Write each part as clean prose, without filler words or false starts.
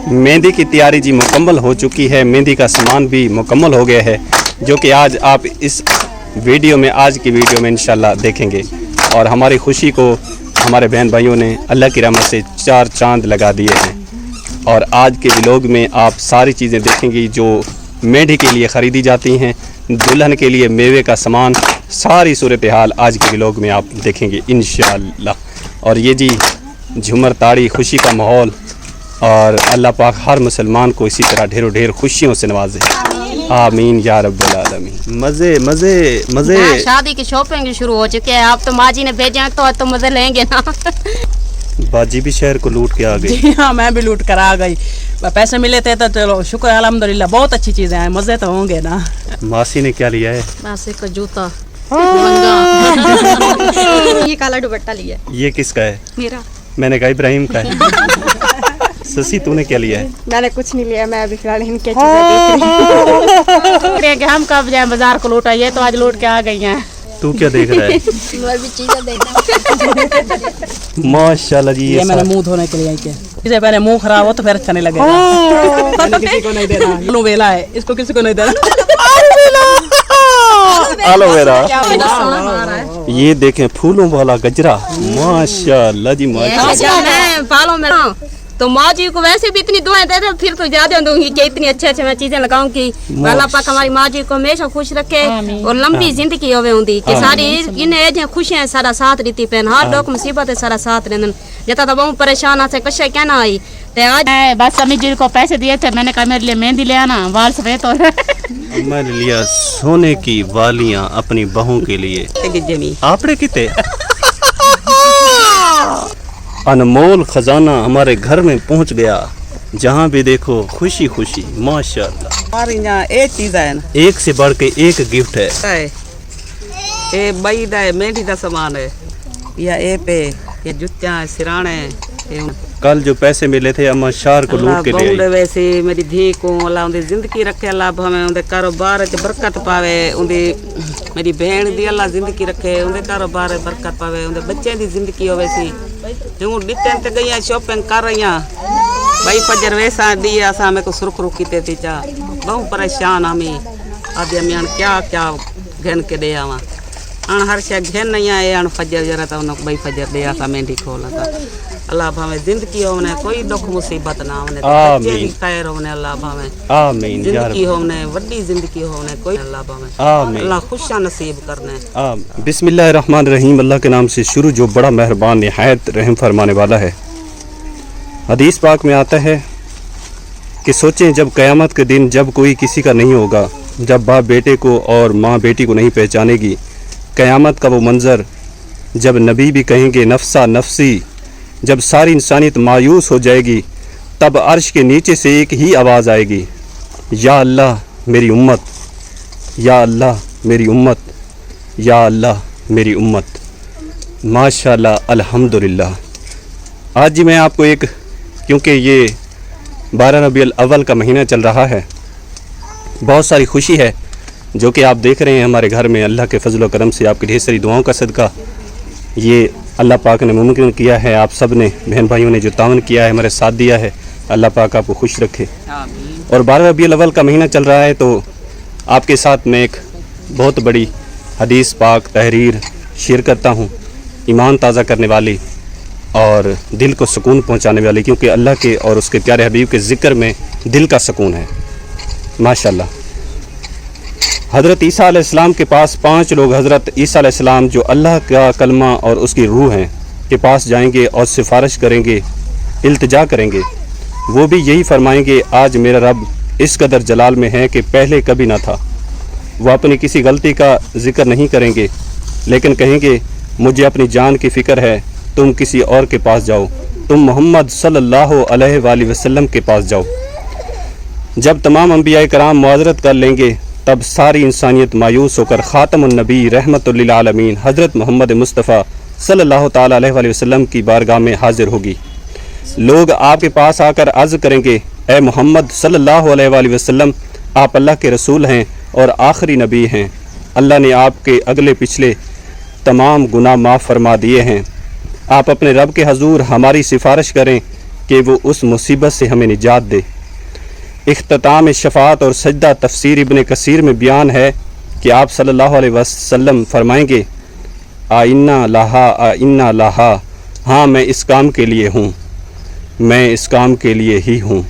मेहंदी की तैयारी जी मुकम्मल हो चुकी है। मेहंदी का सामान भी मुकम्मल हो गया है, जो कि आज आप इस वीडियो में, आज की वीडियो में इंशाल्लाह देखेंगे। और हमारी खुशी को हमारे बहन भाइयों ने अल्लाह की रहमत से 4 चांद लगा दिए हैं। और आज के व्लॉग में आप सारी चीज़ें देखेंगी जो मेहंदी के लिए ख़रीदी जाती हैं, दुल्हन के लिए मेवे का सामान, सारी सूरत हाल आज के व्लॉग में आप देखेंगे इंशाअल्लाह। और ये जी झूमर ताड़ी, खुशी का माहौल, और अल्लाह पाक हर मुसलमान को इसी तरह ढेरों ढेर खुशियों से नवाजे। आमीन या रब्बुल आलमीन। मज़े मज़े मज़े। शादी की शॉपिंग शुरू हो चुकी है। आप तो माजी ने भेजा तो मज़े लेंगे ना। बाजी भी शहर को लूट के आ गई। हाँ, मैं भी लूट कर आ गई। पैसे मिले थे तो चलो शुक्र अल्हम्दुलिल्लाह, बहुत अच्छी चीजें हैं, मजे तो होंगे ना। मासी ने क्या लिया है? मासी का जूता। ये काला दुपट्टा लिया। ये किसका है? मेरा। मैंने कहा इब्राहिम का है। ससी तूने क्या लिया है? मैंने कुछ नहीं लिया, मैं अभी फिलहाल इनके चीजें देख रही हूँ। हम कब जाए बाजार को लूटा, ये तो आज लूट के आ गई हैं। तू क्या देख रहा है? मैं भी चीजें देख माशाल्लाह जी। ये मैंने मुंह धोने के लिए किया। इसे पहले मुंह खराब हो तो फिर अच्छा नहीं लगेगा। किसी को नहीं देना। एलोवेरा है, इसको किसी को नहीं देना। एलोवेरा। ये देखें फूलों वाला गजरा। माशाल्लाह जी माशाल्लाह। बालों में तो माँ जी को वैसे भी इतनी दुआएं दे दे, फिर तो ज्यादा दूंगी कि इतनी अच्छे अच्छे मैं चीजें लगाऊंगी। अल्लाह पाक हमारी माँ जी को हमेशा खुश रखे और लंबी जिंदगी होवे उनकी कि सारी इन एज खुशियां सारा साथ रीति पेन हर दुख मुसीबत सारा साथ रहन। जता तो बहुत परेशान से कशे क्या ना आई ते आज बस अम्मी जी को पैसे दिए थे, मैंने कहा मेरे लिए मेहंदी ले आना, वाल सफेद हो रहे। मैंने लिया सोने की वालियां अपनी बहू के लिए। आपने किते अनमोल खजाना हमारे घर में पहुंच गया। जहाँ भी देखो खुशी खुशी माशाल्लाह। हमारे यहाँ एक चीज है ना, एक से बढ़ के एक गिफ्ट है। ये बई दा है, मेहंदी का सामान है, या ए पे ये जुत्तियां सिराने। कल जो पैसे मिले थे अम्मा शार को लूट के ले आई। वैसे मेरी धी को अल्लाह उनकी जिंदगी रखे, अल्लाह हमें उनके कारोबार च बरकत पावे। उनकी मेरी बहन दी अल्लाह जिंदगी रखे, उनके कारोबार बरकत पावे, उनके बच्चे दी जिंदगी होवे सी। जो डिटेन ते गई शॉपिंग कर रही भाई फजर वैसा दी असा मेरे को सुरखरू कीते थी चा बहुत परेशान हमी अब मैं क्या क्या घन के दे आवा अण हर शे घेन नहीं आए अण फजर जरा तो उन भाई फजर दे आसा मेहंदी खोला था। अल्लाह भावे जिंदगी होने कोई दुख मुसीबत ना होने बच्चे भी खैर होने अल्लाह भावे आमीन जिंदगी होने वड्डी जिंदगी होने कोई अल्लाह भावे आमीन अल्लाह खुशियां नसीब करने आमीन। बिस्मिल्लाहिर्रहमानिर्रहीम। अल्लाह के नाम से शुरू जो बड़ा मेहरबान निहायत रहम फरमाने वाला है। हदीस पाक में आता है कि सोचें जब क़यामत के दिन जब कोई किसी का नहीं होगा, जब बाप बेटे को और माँ बेटी को नहीं पहचानेगी, क़यामत का वो मंज़र जब नबी भी कहेंगे नफ्सा नफ्सी, जब सारी इंसानियत मायूस हो जाएगी, तब अर्श के नीचे से एक ही आवाज़ आएगी, या अल्लाह मेरी उम्मत, या अल्लाह मेरी उम्मत, या अल्लाह मेरी उम्मत। माशाल्लाह अल्हम्दुलिल्लाह। आज जी मैं आपको एक, क्योंकि ये 12 रबीउल अव्वल का महीना चल रहा है, बहुत सारी खुशी है जो कि आप देख रहे हैं हमारे घर में। अल्लाह के फजल व करम से आपकी ढेर सारी दुआओं का सदका ये अल्लाह पाक ने मुमकिन किया है। आप सब ने बहन भाइयों ने जो तावन किया है, हमारे साथ दिया है, अल्लाह पाक आपको खुश रखे। और 12 रबीउल अव्वल का महीना चल रहा है तो आपके साथ मैं एक बहुत बड़ी हदीस पाक तहरीर शेयर करता हूँ, ईमान ताज़ा करने वाली और दिल को सुकून पहुँचाने वाली, क्योंकि अल्लाह के और उसके प्यारे हबीब के ज़िक्र में दिल का सुकून है माशाल्लाह। हज़रत ईसा अलैहिस्सलाम के पास 5 लोग हज़रत ईसा अलैहिस्सलाम जो अल्लाह का कलमा और उसकी रूह हैं के पास जाएंगे और सिफारिश करेंगे, इल्तिजा करेंगे। वो भी यही फरमाएंगे, आज मेरा रब इस कदर जलाल में है कि पहले कभी ना था। वो अपनी किसी गलती का जिक्र नहीं करेंगे, लेकिन कहेंगे मुझे अपनी जान की फ़िक्र है, तुम किसी और के पास जाओ, तुम मोहम्मद सल्लल्लाहु अलैहि वसल्लम के पास जाओ। जब तमाम अंबिया कराम मुआज़रत कर लेंगे, तब सारी इंसानियत मायूस होकर ख़ातमुन नबी रहमतुल लिल आलमीन हज़रत मोहम्मद मुस्तफ़ा सल्लल्लाहु ताला अलैहि वसल्लम की बारगाह में हाजिर होगी। लोग आपके पास आकर अर्ज़ करेंगे, ए मोहम्मद सल्लल्लाहु अलैहि वसल्लम, आप अल्लाह के रसूल हैं और आखिरी नबी हैं। अल्लाह ने आपके अगले पिछले तमाम गुनाह माफ़ फरमा दिए हैं। आप अपने रब के हजूर हमारी सिफारिश करें कि वो उस मुसीबत से हमें निजात दे। इख्तिताम शफ़ाअत और सजदा तफसीर इब्न कसीर में बयान है कि आप सल्लल्लाहु अलैहि वसल्लम फरमाएंगे, आइन्ना लाहा, हाँ मैं इस काम के लिए हूँ, मैं इस काम के लिए ही हूँ।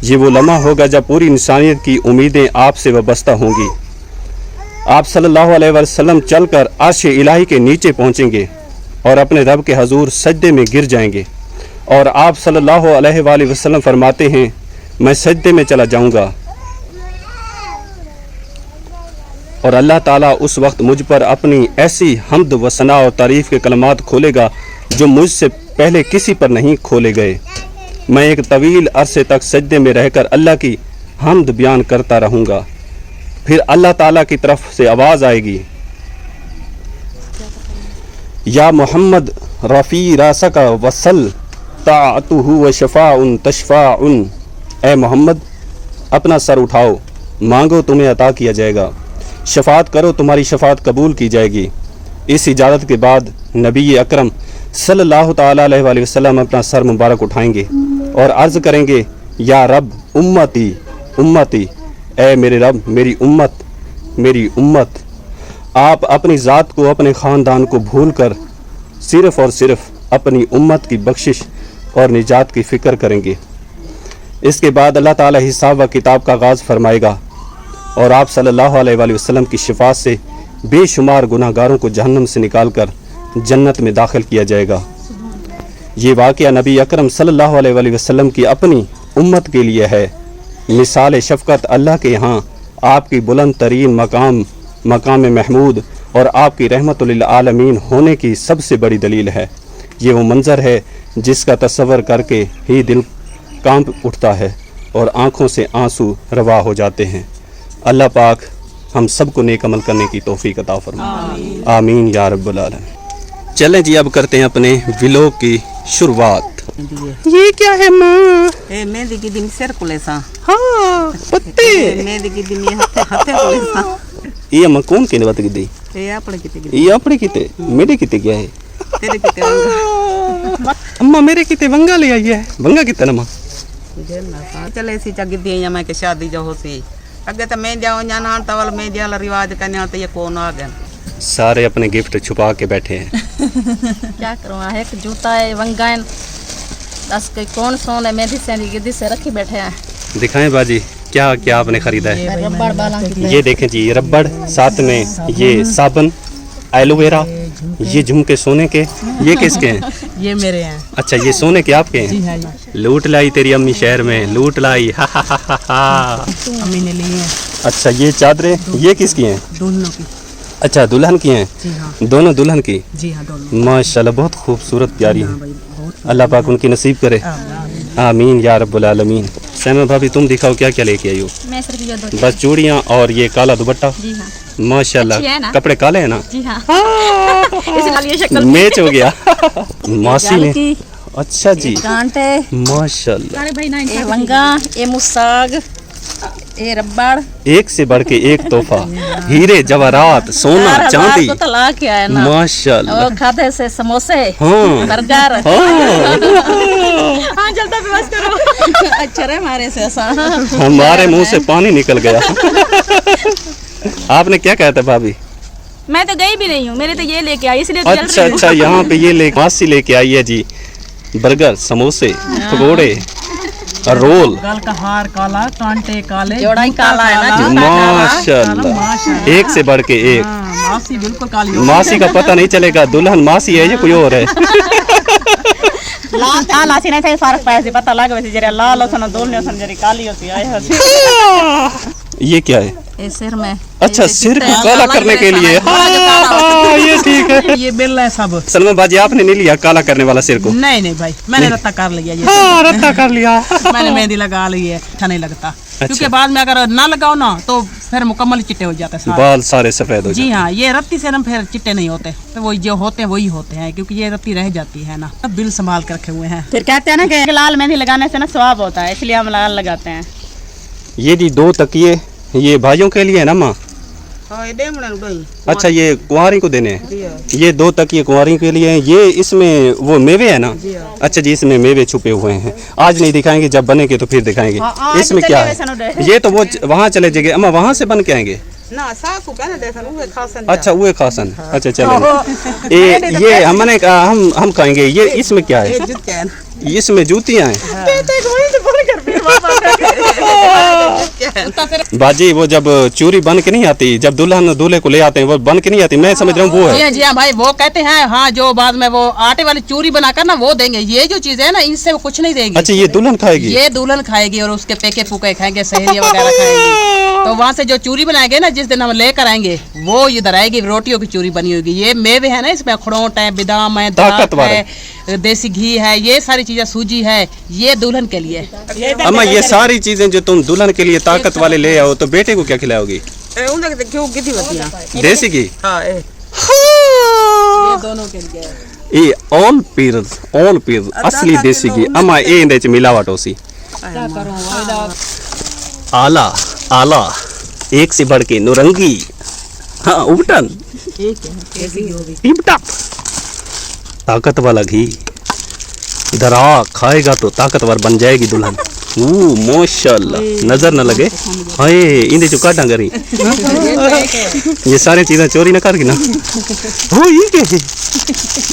ये वो लम्हा होगा जब पूरी इंसानियत की उम्मीदें आपसे वाबस्ता होंगी। आप सल्लल्लाहु अलैहि वसल्लम चलकर अर्श इलाही के नीचे पहुँचेंगे और अपने रब के हजूर सजदे में गिर जाएंगे। और आप सल्लल्लाहु अलैहि वसल्लम फरमाते हैं, मैं सजदे में चला जाऊँगा और अल्लाह ताला उस वक्त मुझ पर अपनी ऐसी हम्द व सना और तारीफ़ के कलमात खोलेगा जो मुझसे पहले किसी पर नहीं खोले गए। मैं एक तवील अरसे तक सजदे में रहकर अल्लाह की हम्द बयान करता रहूँगा। फिर अल्लाह ताला की तरफ से आवाज़ आएगी, या मोहम्मद रफ़ी रासका वसल ताअतुहु व शफ़ाउन तशफ़ाउन। ए मोहम्मद, अपना सर उठाओ, मांगो तुम्हें अता किया जाएगा, शफ़ात करो तुम्हारी शफ़ात कबूल की जाएगी। इस इजाज़त के बाद नबी अकरम सल्लल्लाहु ताला अलैहि वसल्लम अपना सर मुबारक उठाएंगे और अर्ज़ करेंगे, या रब उम्मती उम्मती, ए मेरे रब मेरी उम्मत मेरी उम्मत। आप अपनी ज़ात को, अपने ख़ानदान को भूल कर सिर्फ़ और सिर्फ अपनी उम्मत की बख्शिश और निजात की फ़िक्र करेंगे। इसके बाद अल्लाह ताला हिसाब व किताब का आगाज़ फरमाएगा और आप सल्लल्लाहु अलैहि वसल्लम की शिफात से बेशुमार गुनाहगारों को जहन्नम से निकाल कर जन्नत में दाखिल किया जाएगा। ये वाक़या नबी अकरम सल्लल्लाहु अलैहि वसल्लम की अपनी उम्मत के लिए है। मिसाल शफ़क़त अल्लाह के यहाँ आपकी बुलंद तरीन मकाम महमूद और आपकी रहमतुल लिल आलमीन होने की सबसे बड़ी दलील है। ये वो मंज़र है जिसका तस्वर करके ही दिल कांप उठता है और आँखों से आंसू रवा हो जाते हैं। अल्लाह पाक हम सबको नेक अमल करने की तौफीक अता फरमाए, आमीन या रब्बुल आलमीन। चलें जी, अब करते हैं अपने व्लॉग की शुरुआत। ये क्या है माँ? ए मेहंदी की दिन सिर कुले सा, हाँ पत्ते मेहंदी की दिन ये हथे कुले सा। ये अम्मा कौन के बात की दी? ए आपने किते ये अपने किते मेरे किते क्या है? तेरे किते वंगा अम्मा मेरे किते वंगा ले आई है। वंगा किते ना माँ? चले सी चगी दी या मैं के शादी जो होसी अगे तो मैं जाऊं या ना तवल मैं जाला रिवाज करने तो ये कौन आ गया। सारे अपने गिफ्ट छुपा के बैठे हैं। क्या करूँ, एक जूता है वंगाइन, दस के कौन सोने मेहंदी से गिद्दी से रखी बैठे हैं। दिखाएं बाजी क्या क्या आपने खरीदा है? रबड़ बाला की ये देखें जी, रबड़, साथ में ये साबुन, एलोवेरा, ये झुमके सोने के, ये किसके हैं? ये मेरे हैं। अच्छा, ये सोने के आपके हैं? लूट लाई तेरी अम्मी शहर में, लूट लाई। हा हा हा हा। अम्मी ने लिए हैं। अच्छा, ये चादरें ये किसकी हैं? दोनों की। अच्छा, दुल्हन की हैं? जी हाँ। दोनों दुल्हन की? जी हाँ दोनों। माशाल्लाह बहुत खूबसूरत प्यारी है। अल्लाह पाक उनकी नसीब करे, आमीन या रब्बुल आलमीन। सैमा भाभी तुम दिखाओ क्या क्या लेके आई हो? मैं सिर्फ ये दो। बस चूड़ियाँ और ये काला दुपट्टा। जी हाँ। माशाल्लाह अच्छी है ना? कपड़े काले हैं ना? जी हाँ। इसलिए ये शक्ल मैच हो गया। मासी ने, की अच्छा जी, कांटे, माशाल्लाह ये वंगा, ये मुसाग, ये रबड़, एक से बढ़ के एक तोहफा, हीरे जवाहरात, सोना चांदी, को तो ला के आया ना। माशाल्लाह। और खाते से समोसे, हाँ। बर्गर। हाँ जल्दी बस करो। अच्छा रे हमारे से ऐसा। हमारे मुंह से पानी निकल गया। आपने क्या कहा था भाभी? मैं तो गई भी नहीं हूँ, मेरे तो ये लेके आई इसलिए तो चल अच्छा रही हूँ। अच्छा, यहाँ पे ये ले मासी लेके आई है जी, बर्गर, समोसे, पकौड़े, रोल। गाल का हार काला, कांटे काले, जोड़ा ही काला है ना, जूता काला। माशाल्लाह, एक से बढ़ के एक। मासी बिल्कुल काली। मासी का पता नहीं चलेगा दुल्हन मासी है या कोई और है। काला सी नहीं था फर्क पाए पता लगे वैसे जरा लाल होसन दोल ने होसन जरी काली होती है। ये क्या है? ये सिर में। अच्छा, सिर को काला करने के लिए। हाँ, ये ठीक है। ये बिल है सब। सलमा बाजी आपने नहीं लिया काला करने वाला सिर को? नहीं नहीं भाई, मैंने रत्ता कर लिया ये। हाँ, रत्ता कर लिया। मैंने मेहंदी लगा ली है, अच्छा नहीं लगता। क्योंकि बाद में अगर ना लगाओ ना तो फिर मुकम्मल चिट्टे हो जाते हैं। बाल सारे सफेद हो जाते जी हाँ, ये रत्ती से ना फिर चिट्टे नहीं होते, तो वही जो होते हैं वही होते हैं, क्योंकि ये रत्ती रह जाती है ना। अब बिल संभाल कर रखे हुए हैं। फिर कहते हैं ना कि लाल मेहंदी लगाने से ना स्वाब होता है, इसलिए हम लाल लगाते हैं। ये जी 2 तकिए, ये भाइयों के लिए है ना माँ? हाँ ये डेमड़ा डोई अच्छा ये कुंवारी को देने हैं, ये 2 तकिए कुंवारी के लिए हैं। ये इसमें वो मेवे है ना? अच्छा जी, इसमें मेवे छुपे हुए हैं, आज नहीं दिखाएंगे, जब बनेंगे तो फिर दिखाएंगे। इसमें क्या है? ये तो वो वहाँ चले जाएंगे, अम्मा वहाँ से बन के आएंगे। ना सासू कहने देसन उहे खासन अच्छा वो खासन, अच्छा चलो ये हमने कहा हम खाएंगे। ये इसमें क्या है? इसमें जूतियाँ हैं। बाजी वो जब चूरी बन के नहीं आती, जब दुल्हन दूल्हे को ले आते हैं वो बन के नहीं आती, मैं समझ रहा हूँ वो है। जी हाँ भाई, वो कहते हैं हाँ जो बाद में वो आटे वाली चूरी बनाकर ना वो देंगे। ये जो चीज है ना इनसे वो कुछ नहीं देंगे। अच्छा ये दुल्हन खाएगी? ये दुल्हन खाएगी और उसके पेके फूके खाएंगे, सहेलियां वगैरह खाएंगे। तो वहाँ से जो चूरी बनाएंगे ना, जिस दिन हम लेकर आएंगे वो इधर आएगी, रोटियों की चूरी बनी होगी। ये मेवे है ना, इसमें अखरोट है, बादाम है, ताकतवर है, देसी घी है, ये सारी चीजें, सूजी है, ये दुल्हन के लिए। अम्मा ये सारी चीजें जो तुम दुल्हन के लिए ताकत वाले ले आओ, तो बेटे को क्या खिलाओगी? उनके तो क्यों कितनी बतियां देसी घी? हाँ ये दोनों के लिए ये ऑल पीर असली देसी घी। अम्मा ये इंदे च मिलावट होसी। आला आला एक से बढ़ के नुरंगी, हाँ उबटन टिपटप, ताकत वाला घी। इधर आ, खाएगा तो ताकतवर बन जाएगी दुल्हन। माशाल्लाह, नजर न लगे। हाय इंदे चो काटा करी ये सारी चीजें चोरी न करगी ना। हो ये क्या है?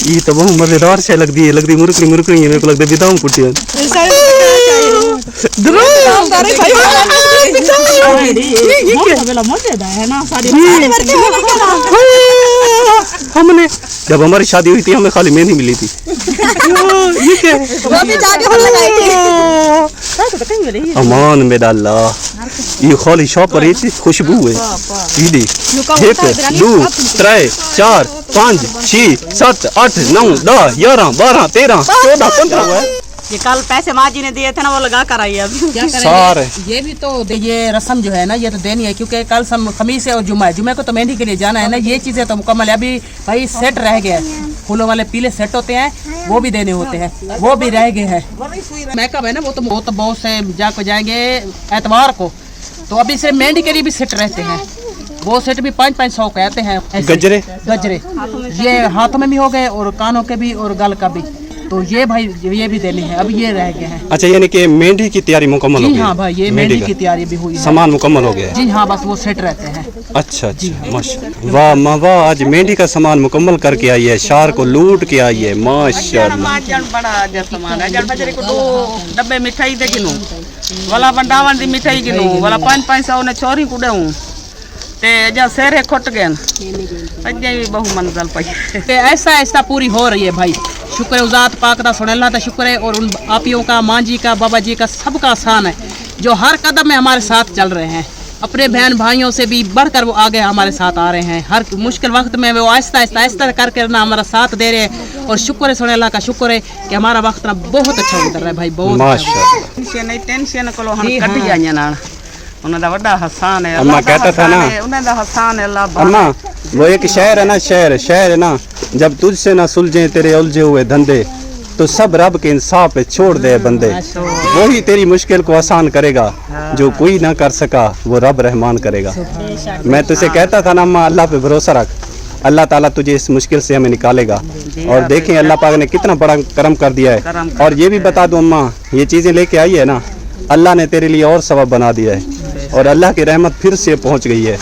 ये तो बहुत मजेदार से लगती है मुरकरी है, मेरे को लगता है बिदाम कुटी है। हमने जब हमारी शादी हुई थी हमें खाली मेहंदी मिली थी। ये क्या है? अमान मेरा अल्लाह, ये खाली शॉप पर एक खुशबू है। ये देख, 1 2 3 4 5 6 7 8 9 10 11 12 13 14 15 है। ये कल पैसे माँ जी ने दिए थे ना, वो लगा कर आई अभी। क्या सारे ये भी तो ये रस्म जो है ना, ये तो देनी है, क्योंकि कल खमीस है और जुम्मे को तो मेहंदी के लिए जाना है ना। ये चीजें तो मुकम्मल है। अभी भाई सेट रह गया है, फूलों वाले पीले सेट होते हैं, वो भी देने होते हैं, वो भी रह गए हैं। मेकअप है ना, वो तो बहुत से जाकर जाएंगे एतवार को, तो अभी सिर्फ मेहंदी के लिए भी सेट रहते हैं। वो सेट भी 500 के आते हैं। गजरे ये हाथों में भी हो गए और कानों के भी और गल का भी। तो ये भाई ये भी देने हैं, अब ये रह गए हैं। अच्छा यानी कि मेहंदी की तैयारी मुकम्मल हो गई? जी हाँ भाई, ये मेहंदी की तैयारी भी हुई है, सामान मुकम्मल हो गया है? जी हाँ, बस वो सेट रहते हैं। अच्छा माशाल्लाह, वाह माँ वाह, आज मेहंदी का सामान मुकम्मल करके आई है, शार को लूट के आई है माशाल्लाह। बड़ा सामान है, बजरे को 2 डब्बे मिठाई दे गिनू, वाला वंडावन दी मिठाई गिनू, वाला 500 ने छोरी को देऊं ते जा सेरे खुट गए अजे भी बहु मंजल पई। ते ऐसा पूरी हो रही है भाई, शुक्र है उजात पाक दा, सुन अल्लाह दा शुक्र है, और उन आपियों का, माँ जी का, बाबा जी का, सबका आसान है जो हर कदम में हमारे साथ चल रहे हैं। अपने बहन भाइयों से भी बढ़कर वो आगे हमारे साथ आ रहे हैं। हर मुश्किल वक्त में वो आहिस्ता करके ना हमारा साथ दे रहे हैं, और शुक्र है, सुन अल्लाह का शुक्र है कि हमारा वक्त ना बहुत अच्छा गुजर रहा है भाई, बहुत माशाल्लाह। टेंशन को हम कट जाइए ना, उनका बड़ा हसान है। अम्मा कहता था ना, उनका हसान है अल्लाह। अम्मा वो एक शहर है ना, शहर है ना, जब तुझसे ना सुलझे तेरे उलझे हुए धंधे, तो सब रब के इंसाफ पे छोड़ दे बंदे, वही तेरी मुश्किल को आसान करेगा, जो कोई ना कर सका वो रब रहमान करेगा। मैं तुझसे कहता था ना अम्मा, अल्लाह पे भरोसा रख, अल्लाह ताला तुझे इस मुश्किल से हमें निकालेगा। और देखें अल्लाह पाक ने कितना बड़ा करम कर दिया है। और ये भी बता दूं अम्मा, ये चीज़ें लेके आई है ना, अल्लाह ने तेरे लिए और सबब बना दिया है, और अल्लाह की रहमत फिर से पहुंच गई है,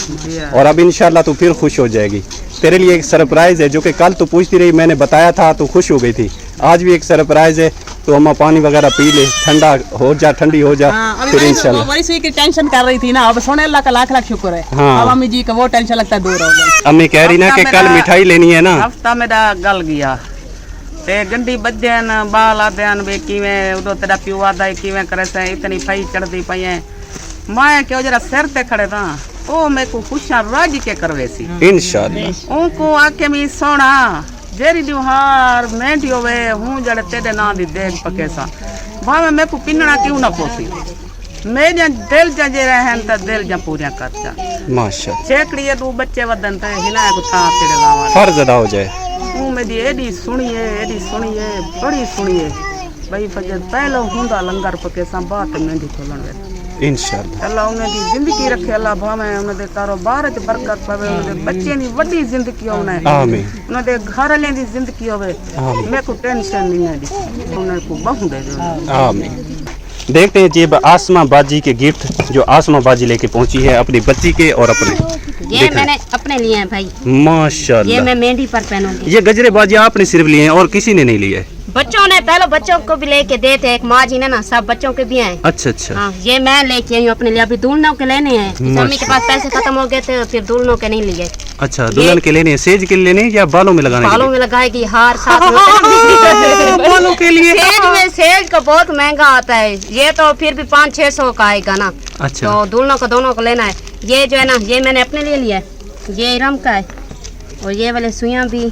और अब इंशाल्लाह तू फिर खुश हो जाएगी। तेरे लिए एक सरप्राइज़ है, जो कि कल तू पूछती रही, मैंने बताया था तो खुश हो गई थी। आज भी एक सरप्राइज़ है, तो अम्मा पानी वगैरह पी ले, ठंडा हो जा, ठंडी हो जा, फिर इंशाल्लाह। बड़ी सी की टेंशन कर रही थी ना, अब सोने अल्लाह का लाख लाख शुक्र है। हाँ। अब अम्मी जी का वो टेंशन लगता है दूर हो गई। अम्मी कह रही ना कि कल मिठाई लेनी है ना। हफ्ता मेरा गल गया ते गंडी बजन बाल आदन वे किवें उदो तेरा प्यो आदा किवें करे से, इतनी फई चढ़दी पई है। मैं क्यों जरा सिर ते खड़े था, ओ मैं को खुशा राज के करवे सी इंशाल्लाह। उनको आके मी सोना जेरी दिहार मेंढी होवे हूं जड़े तेरे ना दी देख पके सा, भावे मैं को पिन्ना क्यों ना पोसी, मेरे दिल जे रहन त दिल जा पूरा करचा माशाल्लाह। चेकड़ी 2 बच्चे वदन ते हिला को था तेरे गावा फर्ज अदा हो जाए। मेरी एडी सुनिए बड़ी सुनिए भाई फजर पहलो हुंदा लंगर पके सा बात मेंढी खोलन वे इंशाल्लाह अल्लाह उन्हें दी जिंदगी रखे अल्लाह भावे उन्हें दे कारोबार च बरकत पावे उन्हें दे बच्चे नी वड्डी जिंदगी होने आमीन उन्हें दे घर वाले दी जिंदगी होवे मैं को टेंशन नहीं है दी उन्हें को बहु दे दो आमीन। देखते हैं जी आसमां बाजी के गिफ्ट जो आसमां बाजी लेके पहुंची है अपनी बच्ची के और अपने। ये मैंने अपने लिए है भाई, ये माशाल्लाह। मैं मेहंदी पर पहनूंगी। ये गजरे बाजी आपने सिर्फ लिए हैं और किसी ने नहीं लिए है? बच्चों ने पहले बच्चों को भी लेके देते, एक माँ जी ने ना सब बच्चों के भी हैं। अच्छा अच्छा। हाँ, ये मैं लेके आई हूँ अपने लिए, अभी दुल्हनों के लेने हैं। मम्मी के पास पैसे खत्म हो गए थे, फिर दुल्हनों के नहीं लिए। अच्छा, दुल्हन के लेने हैं, सेज के लेने हैं या बालों में लगाने बालों में लगाएगी हार साथ में। बालों के लिए सेज का बहुत महंगा आता है, ये तो फिर भी 500-600 का आएगा ना। अच्छा। तो दुल्हनों को दोनों को लेना है। ये जो है ना, ये मैंने अपने लिए लिया है, ये इरम का है, और ये वाले सुइयां भी,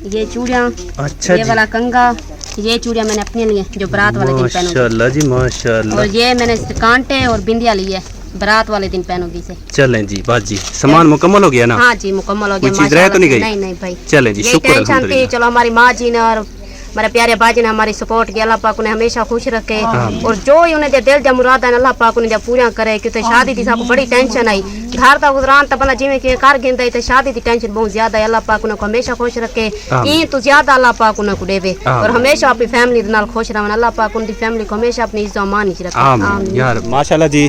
ये चूड़ियाँ, अच्छा ये जी। वाला कंगा, ये चूड़ियाँ मैंने अपने लिए जो बारात वाले दिन पहनूंगी। माशाल्लाह जी माशाल्लाह। और ये मैंने कांटे और बिंदिया ली है, बारात वाले दिन पहनूंगी इसे। चलें जी बाजी, सामान मुकम्मल हो गया ना? हाँ जी, मुकम्मल हो गया। कोई चीज़ रह तो नहीं गई? नहीं नहीं भाई। चलें जी, यही शुक्र टेंशन थी, अल्हम्दुलिल्लाह। चलो हमारी माँ जी ने और हमारे प्यारे बाजी ने हमारी सपोर्ट की, अल्लाह पाक उन्हें हमेशा खुश रखे और जो ही उन्हें दिल ज मुराद है अल्लाह पाक उन्हें पूरा करे। क्योंकि शादी थी सबको बड़ी टेंशन आई, घर तक उदरान तो बंदा जिमें कि कर गिनता है, तो शादी की टेंशन बहुत ज्यादा है। अल्लाह पाक उन्हें हमेशा खुश रखे, ई तो ज्यादा अल्लाह पाक उन्हें को देवे और हमेशा अपनी फैमिली के नाल खुश रहना। अल्लाह पाक उनकी फैमिली को हमेशा अपनी इज्जत मान ही रखे। आमीन यार। माशाल्लाह जी,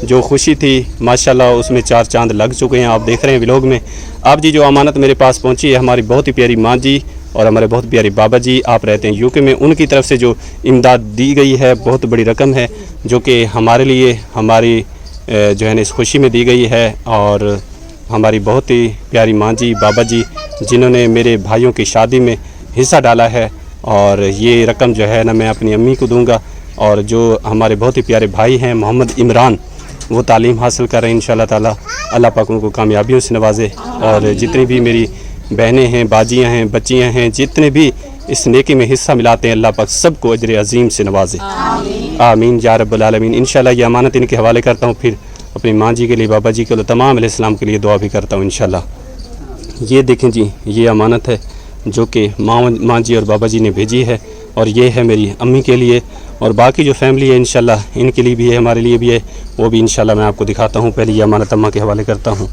जो खुशी थी माशाल्लाह उसमें 4 चांद लग चुके हैं। आप देख रहे हैं व्लॉग में। आप जी जो अमानत मेरे पास पहुंची है हमारी बहुत ही प्यारी माँ जी और हमारे बहुत प्यारे बाबा जी, आप रहते हैं यूके में, उनकी तरफ से जो इमदाद दी गई है बहुत बड़ी रकम है जो कि हमारे लिए हमारी जो है ना इस खुशी में दी गई है। और हमारी बहुत ही प्यारी माँ जी बाबा जी जिन्होंने मेरे भाइयों की शादी में हिस्सा डाला है, और ये रकम जो है ना मैं अपनी अम्मी को दूंगा। और जो हमारे बहुत ही प्यारे भाई हैं मोहम्मद इमरान, वो तालीम हासिल कर रहे हैं इंशाल्लाह ताला, अल्लाह पाक उनको कामयाबियों से नवाजे। और जितनी भी मेरी बहनें हैं, बाजियां हैं, बच्चियां हैं, जितने भी इस नेकी में हिस्सा मिलाते हैं अल्लाह पाक सबको अजर अजीम से नवाजे। आमीन या रब्बुल आलमीन। इंशाल्लाह ये अमानत इनके हवाले करता हूँ, फिर अपनी माँ जी के लिए, बाबा जी के लिए, तमाम अलैहिस्सलाम के लिए दुआ भी करता हूँ इंशाल्लाह। ये देखें जी, ये अमानत है जो कि माँ जी और बाबा जी ने भेजी है, और ये है मेरी अम्मी के लिए, और बाकी जो फैमिली है इंशाल्लाह इनके लिए भी है, हमारे लिए भी है, वो भी इंशाल्लाह मैं आपको दिखाता हूँ। पहले ये अमानत अम्मा के हवाले करता हूँ।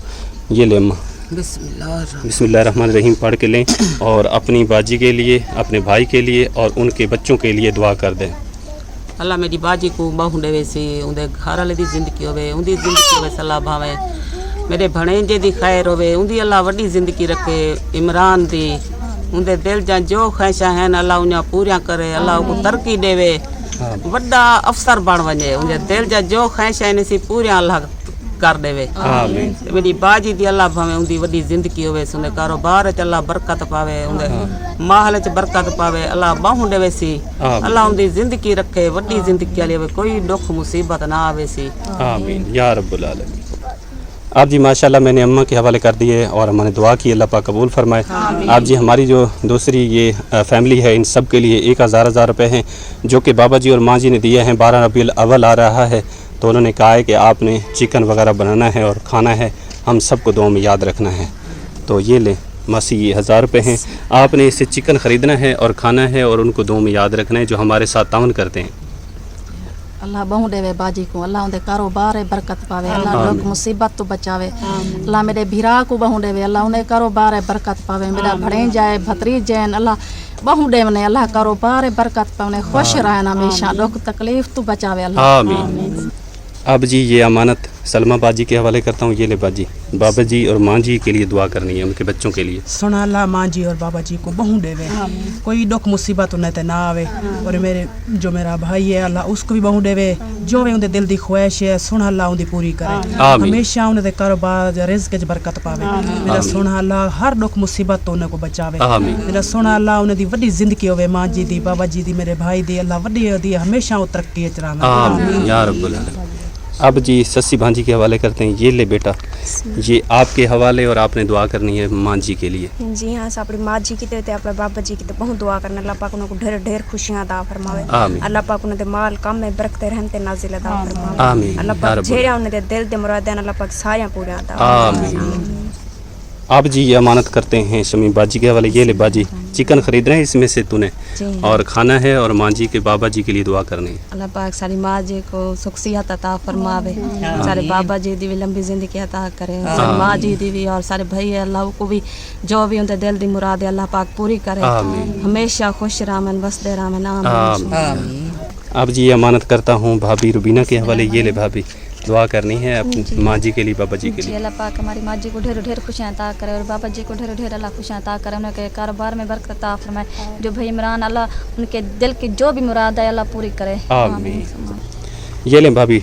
ये ले अम्मा, बिस्मिल्लाहिर्रहमानिर्रहीम पढ़ के लें और अपनी बाजी के लिए, अपने भाई के लिए और उनके बच्चों के लिए दुआ कर दें। अल्लाह मेरी बाजी को बहु देवे सी, उनके घर वाले दी जिंदगी होवे, उनकी जिंदगी होवे सलाह भावे, मेरे भणेजे दी खैर होवे, उनकी अल्लाह वड्डी जिंदगी रखे। इमरान दी उनके दिल जा जो ख्वाहिशा हैं अल्लाह उन्हें पूरा करे, अल्लाह को तरक्की देवे, वड्डा अफसर बन वने, उनके दिल जा जो ख्वाहिशा हैं सी पूरा अल्लाह कर देवे। आमीन। मेरी बाजी दी अल्लाह भावे उनकी वड्डी जिंदगी होवे, उनके कारोबार च अल्लाह बरकत पावे, उनके माहौल च बरकत पावे, अल्लाह बाहु देवे सी, अल्लाह उनकी जिंदगी रखे, वड्डी जिंदगी वाली होवे, कोई दुख मुसीबत ना आवे सी। आमीन या रब्बुल आलमीन। आप जी माशाल्लाह मैंने अम्मा के हवाले कर दिए और हमने दुआ की, अल्लाह पाक कबूल फरमाए। आप जी हमारी जो दूसरी ये फैमिली है इन सब के लिए 1000 रुपये हैं जो कि बाबा जी और माँ जी ने दिए हैं। 12 रबीउल अव्वल आ रहा है तो उन्होंने कहा है कि आपने चिकन वगैरह बनाना है और खाना है, हम सबको दुआ में याद रखना है। तो ये लें मासी, ये 1000 रुपये हैं, आपने इससे चिकन ख़रीदना है और खाना है और उनको दुआ में याद रखना है जो हमारे साथ ताउन करते हैं। अल्लाह बहु देवे बाजी को, अल्लाह उनके कारोबार बरकत पावे, अल्लाह लोग मुसीबत तो बचावे, अल्लाह मेरे भीरा को बहु देवे, अल्लाह उन्हें कारोबार बरकत पावे, मेरा भड़े जाए भतरी जैन अल्लाह बहु देव ने, अल्लाह कारोबार बरकत पावे, खुश रहना हमेशा, दुख तकलीफ तो बचावे अल्लाह। आमीन। अब जी ये अमानत सलमा बाजी के हवाले करता हूँ। ये ले बाजी, बाबा जी और माँ जी के लिए दुआ करनी है, उनके बच्चों के लिए। सुना अल्लाह माँ जी और बाबा जी को बहु देवे, कोई दुख मुसीबत उन्हें ते ना आवे, और मेरे जो मेरा भाई है अल्लाह उसको भी बहु देवे, जो भी उनके दिल की ख्वाहिश है सुना अल्लाह उनकी पूरी करे, हमेशा उन्हें कारोबार रिज़्क च बरकत पावे, मेरा सुना अल्लाह हर दुख मुसीबत तो उन्हें को बचावे, मेरा सुना अल्लाह उन्हें दी वड्डी जिंदगी होवे, माँ जी दी, बाबा जी दी, मेरे भाई दी, अल्लाह वड्डी दी हमेशा वो तरक्की च रहना। आमीन या रब्बुल आलमीन। अब जी सस्सी भांजी के हवाले करते हैं। ये ले बेटा, ये आपके हवाले और आपने दुआ करनी है माँ जी के लिए। जी हाँ, अपनी माँ जी की तो अपने बाबा जी की तो बहुत दुआ करना, अल्लाह पाक उनको ढेर ढेर खुशियाँ अदा फरमावे, अल्लाह पाक उन्हें माल कम में बरकते रहते नाजिल अदा फरमावे, आमीन। अल्लाह पाक जेड़ा उन्हें दिल दे मुरादें अल्लाह पाक सारियां पूरा अदा। आमीन। आप जी ये अमानत करते हैं शमी बाजी के हवाले, ये ले बाजी चिकन खरीद रहे हैं इसमें से तूने, और खाना है और माँ जी के बाबा जी के लिए दुआ करनी है। अल्लाह पाक सारी माँ जी को सुखसियत अता फरमावे, सारे बाबा जी दी भी लंबी जिंदगी अता करे, सारी माँ जी दी भी और सारे भाई अल्लाह को भी जो भी उनके दिल दी मुराद है अल्लाह पाक पूरी करे, हमेशा खुश रहमन वसदे रहमन आमीन। आप जी ये अमानत करता हूँ भाभी रुबीना के हवाले, ये ले भाभी दुआ करनी है अपनी माँ जी के लिए, बाबा जी के लिए। अल्लाह पाक हमारी माँ जी को ढेर ढेर खुशियाँ अता करे और बाबा जी को ढेर ढेर अल्लाह खुशियाँ अता करे, उनके कारोबार में बरकत अता फरमाए, जो भाई इमरान अल्लाह उनके दिल की जो भी मुराद है अल्लाह पूरी करे आमीन। ये लें भाभी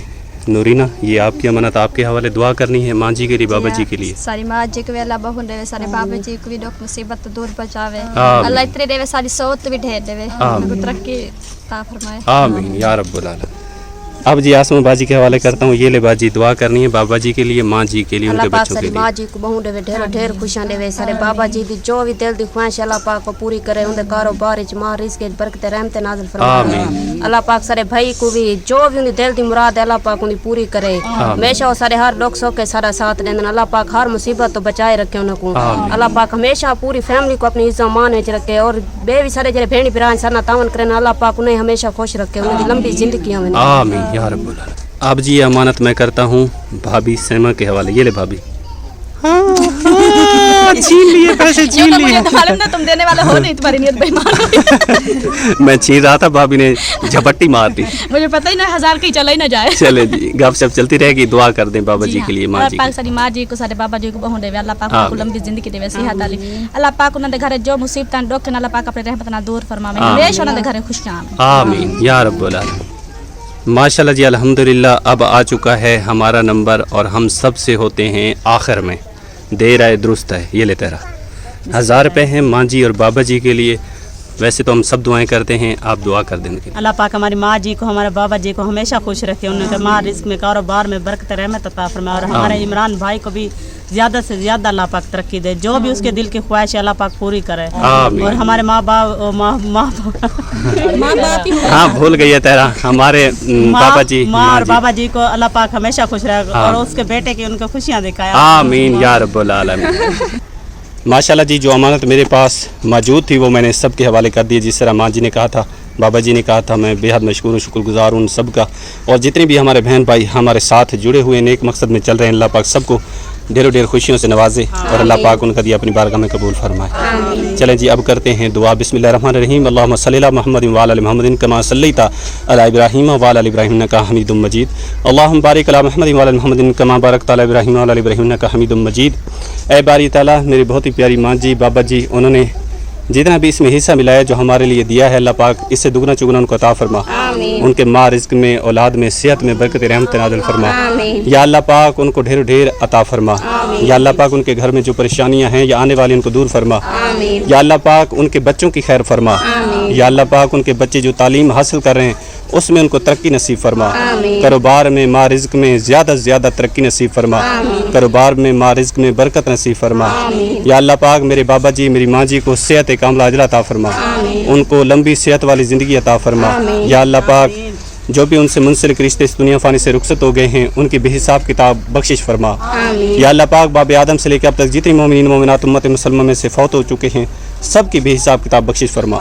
नूरीना, ये आपकी अमानत आपके हवाले, दुआ करनी है माँ जी के लिए, बाबा जी के लिए। सारी माँ जी को भी अल्लाह बहु देवे, सारे बाबा जी को भी दुख मुसीबत दूर बचावे, अल्लाह इतने देवे, सारी सोत भी ढेर देवे, उनको तरक्की अता फरमाए आमीन या रब्बुल आलमीन। अब जी आसमा बाजी के हवाले करता हूँ, ये ले बाजी दुआ करनी है बाबा जी के लिए, माँ जी के लिए, उनके बच्चों के लिए। माँ जी को बहु देवे, ढेर ढेर खुशियां देवे, सारे बाबा जी दी जो भी दिल दी ख्वाहिश अल्लाह पाक को पूरी करे, उनके कारोबार विच मां रिज़्क़ बरकत रहमत नाज़िल फरमाए। अल्लाह पाक सारे भाई को भी जो भी उनकी दिल दी मुराद है अल्लाह पाक उनकी पूरी करे, हमेशा वो सारे हर दुख सुख के सारा साथ देंदन, अल्लाह पाक हर मुसीबत तो बचाए रखे उनको, अल्लाह पाक हमेशा पूरी फैमिली को अपनी इज्जत मान विच रखे, और बे भी सारे जेरे भेणी भरा सरना तावन करे अल्लाह पाक उन्हें हमेशा खुश रखे, उनकी लंबी जिंदगी होवे आमीन या रब्बुल आलमीन। अब जी ये अमानत मैं करता हूँ भाभी सैमा के हवाले, ये ले भाभी छीन लिए पैसे, छीन लिए। तुम देने वाले हो नहीं, तुम्हारी नियत बेईमान। मैं छीन रहा था, भाभी ने झपट्टी मार दी, मुझे पता ही ना 1000 की चला ही ना जाए। चले जी गपशप चलती रहेगी, दुआ कर दें बाबा जी के लिए, माँ जी पाक सारी माँ जी को सारे बाबा जी को बहु देवे, अल्लाह पाक उनको लंबी जिंदगी देवे, सेहत आली, अल्लाह पाक उन्होंने घरे जो मुसीबतां दुख अल्लाह पाक अपने रहमत नाल दूर फरमावे, हमेशा उन्होंने घरे खुशियां आमीन या रब्बुल आलमीन। माशाल्लाह जी अल्हम्दुलिल्लाह, अब आ चुका है हमारा नंबर और हम सब से होते हैं आखिर में, देर आए दुरुस्त है, ये ले तेरा 1000 रुपये हैं माँ जी और बाबा जी के लिए। वैसे तो हम सब दुआएं करते हैं, आप दुआ कर देंगे। अल्लाह पाक हमारी माँ जी को, हमारे बाबा जी को हमेशा खुश रखे, उनके माँ रिस्क में कारोबार में बरकत रहमत अता फरमाए, और हमारे इमरान भाई को भी ज़्यादा से ज़्यादा अल्लाह पाक तरक्की दे, जो भी उसके दिल की ख्वाहिश है अल्लाह पाक पूरी करे, और हमारे माँ हाँ भूल गई है तेरा, हमारे बाबा जी, माँ और बाबा जी को अल्लाह पाक हमेशा खुश रखे, और उसके बेटे की उनको खुशियाँ दिखाए आमीन या रब्बुल आलमीन। माशाल्लाह जी जो अमानत मेरे पास मौजूद थी वो मैंने सब के हवाले कर दी, जिस तरह माँ जी ने कहा था, बाबा जी ने कहा था, मैं बेहद मशकूर हूँ, शुक्रगुजार हूँ उन सब का, और जितने भी हमारे बहन भाई हमारे साथ जुड़े हुए नेक मकसद में चल रहे हैं, अल्लाह पाक सबको ढेरों ढेर खुशियों से नवाजे, और अल्लाह पाक उनका दिया अपनी बारगाह में कबूल फरमाए। चलें जी अब करते हैं दुआ। बिस्मिल्लाहिर्रहमानिर्रहीम, अल्लाहुम्मा सल्ली अला मुहम्मदिन व अला आलि मुहम्मदिन कमा सल्लैता अला इब्राहीम व अला आलि इब्राहीम इन्नका हमीदुम मजीद, अल्लाहुम्मा बारिक अला मुहम्मदिन व अला आलि मुहम्मदिन कमा बारकता अला इब्राहीम व अला आलि इब्राहीम इन्नका हमीदुम मजीद। ऐ बारी ताला, मेरी बहुत ही प्यारी माँ जी, बाबा जी, उन्होंने जितना भी इसमें हिस्सा मिला है, जो हमारे लिए दिया है, अल्लाह पाक इससे दुगना चुगना उनको अता फरमा, उनके माँ रिज़्क़ में, औलाद में, सेहत में बरकत रहमत नाज़िल फरमा, या अल्लाह पाक उनको ढेर ढेर अता फरमा, या अल्लाह पाक उनके घर में जो परेशानियां हैं या आने वाली उनको दूर फरमा, या अल्लाह पाक उनके बच्चों की खैर फरमा, या अल्लाह पाक उनके बच्चे जो तालीम हासिल कर रहे हैं उसमें उनको तरक्की नसीब फरमा, कारोबार में, माँ रिज़्क़ में ज़्यादा से ज़्यादा तरक्की नसीब फरमा, कारोबार में, माँ रिज़्क़ में बरकत नसीब फरमा, या अल्लाह पाक मेरे बाबा जी, मेरी माँ जी को सेहत कामला अजला अता फरमा, उनको लंबी सेहत वाली ज़िंदगी अता फरमा, या अल्लाह पाक जो भी उनसे मुंसलिक रिश्ते इस दुनिया फानी से रुखसत हो गए हैं उनकी बेहिसाब किताब बख्शिश फरमा, या अल्लाह पाक बाब आदम से लेकर अब तक जितनी मोमिनीन मोमिनात उम्मत मुसलमान में से फौत हो चुके हैं सब की बेहिसाब किताब बख्शिश फरमा,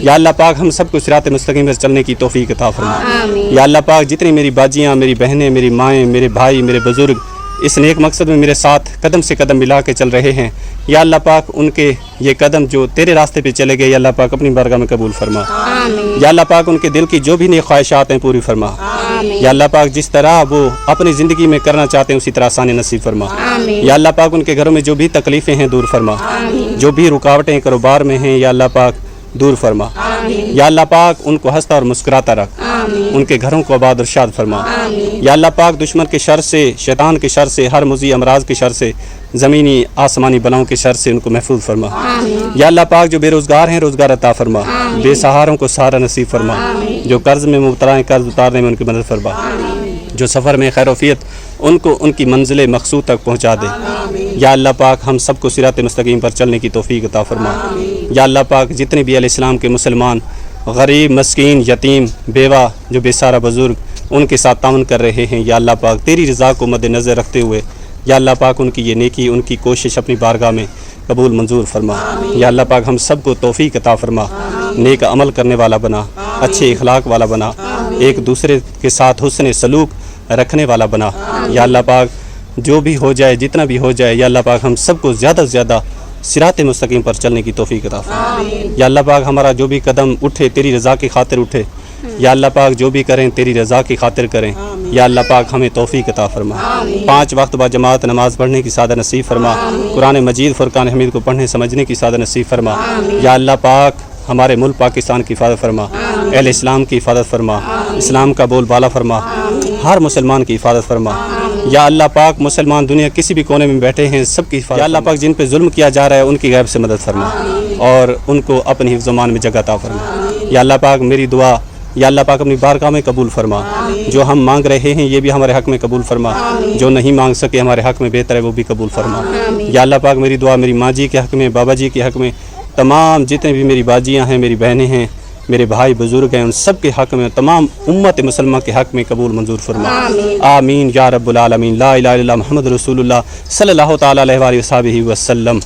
या अल्लाह पाक हम सबको सिरात मुस्तकीम पर चलने की तौफीक अता फरमा, या अल्लाह पाक जितनी मेरी बाजियाँ, मेरी बहनें, मेरी माएँ, मेरे भाई, मेरे बुजुर्ग इस नेक मकसद में मेरे साथ कदम से कदम मिला के चल रहे हैं, या अल्लाह पाक उनके ये कदम जो तेरे रास्ते पे चले गए, या अल्लाह पाक अपनी बारगाह में कबूल फरमा, या अल्लाह पाक उनके दिल की जो भी नेक ख्वाहिशात हैं पूरी फरमा, या अल्लाह पाक जिस तरह वो अपनी ज़िंदगी में करना चाहते हैं उसी तरह आसानी नसीब फरमा, या अल्लाह पाक उनके घरों में जो भी तकलीफ़ें हैं दूर फरमा, जो भी रुकावटें कारोबार में हैं या अल्लाह पाक दूर फरमा, या अल्लाह पाक उनको हंसता और मुस्कुराता रख, उनके घरों को आबाद और शाद फरमा, या अल्लाह पाक दुश्मन के शर से, शैतान के शर से, हर मुज़ी अमराज के शर से, ज़मीनी आसमानी बलाओं के शर से उनको महफूज फरमा, या अल्लाह पाक जो बेरोज़गार हैं रोज़गार अता फरमा, बेसहारों को सहारा नसीब फरमा, जो कर्ज़ में मुब्तला हैं कर्ज़ उतारने में उनकी मदद फरमा, जो सफ़र में खैरोफियत उनको उनकी मंजिल मकसूद तक पहुँचा दे, या अल्लाह पाक हम सबको सिरात मुस्तकीम पर चलने की तौफीक अता फरमा, या अल्लाह पाक जितने भी इस्लाम के मुसलमान गरीब, मस्कीन, यतीम, बेवा, जो बेसहारा बुज़ुर्ग उनके साथ ताउन कर रहे हैं, या अल्लाह पाक तेरी रज़ा को मद्देनज़र रखते हुए या अल्लाह पाक उनकी ये नेकी, उनकी कोशिश अपनी बारगाह में कबूल मंजूर फरमा। या अल्लाह पाक हम सबको तौफीक अता फरमा, नेक अमल करने वाला बना, अच्छे इखलाक वाला बना, एक दूसरे के साथ हुस्न सलूक रखने वाला बना। या अल्लाह पाक जो भी हो जाए, जितना भी हो जाए, या अल्लाह पाक हम सबको ज़्यादा से ज़्यादा सिरात मुस्तकीम पर चलने की तौफीक अता फरमा। या अल्लाह पाक हमारा जो भी कदम उठे तेरी रज़ा की खातिर उठे। या अल्लाह पाक जो भी करें तेरी रज़ा की खातिर करें। या अल्लाह पाक हमें तौफीक अता फरमा। 5 वक्त बाद जमात नमाज पढ़ने की सादा नसीब फरमा। कुरान मजीद फुरकान हमीद को पढ़ने समझने की सादा नसीब फरमा। या अल्लाह पाक हमारे मुल्क पाकिस्तान की हिफाजत फरमा, अहले इस्लाम की हिफाजत फरमा, इस्लाम का बोलबाला फरमा, हर मुसलमान की हिफाजत फरमा। या अल्लाह पाक मुसलमान दुनिया किसी भी कोने में बैठे हैं सबकी हिफाजत। या अल्लाह पाक जिन पे जुल्म किया जा रहा है उनकी गैब से मदद फरमा और उनको अपनी हिफ्ज़-ओ-मान में जगह अता फरमा। या अल्लाह पाक मेरी दुआ या अल्लाह पाक अपनी बारगाह में कबूल फरमा। जो हम मांग रहे हैं ये भी हमारे हक़ में कबूल फरमा, जो नहीं मांग सके हमारे हक़ में बेहतर है वो भी कबूल फरमा। या अल्लाह पाक मेरी दुआ मेरी माँ जी के हक़ में, बाबा जी के हक़ में, तमाम जितने भी मेरी बाजियाँ हैं, मेरी बहनें हैं, मेरे भाई बुज़ुर्ग हैं, उन सब के हक़ में, तमाम उम्मत मुसलमान के हक़ में कबूल मंजूर फरमा। आमीन या रब्बुल आलमीन। ला इलाहा इल्लल्लाह मुहम्मद रसूलुल्लाह सल्लल्लाहु तआला अलैहि वसल्लम।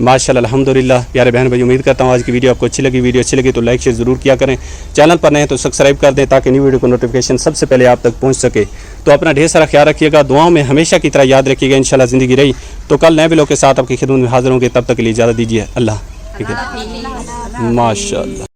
माशाअल्लाह अल्हम्दुलिल्लाह। प्यारे बहन भाई, उम्मीद करता हूँ आज की वीडियो आपको अच्छी लगी। वीडियो अच्छी लगी तो लाइक शेयर ज़रूर किया करें। चैनल पर नए हैं तो सब्सक्राइब कर दें ताकि न्यू वीडियो को नोटिफिकेशन सबसे पहले आप तक पहुँच सके। तो अपना ढेर सारा ख्याल रखिएगा, दुआओं में हमेशा की तरह याद रखिएगा। इंशाल्लाह ज़िंदगी रही तो कल नए व्लॉग के साथ आपकी खिदमत में हाज़िर होंगे। तब तक के लिए इजाज़त दीजिए। अल्लाह माशाअल्लाह।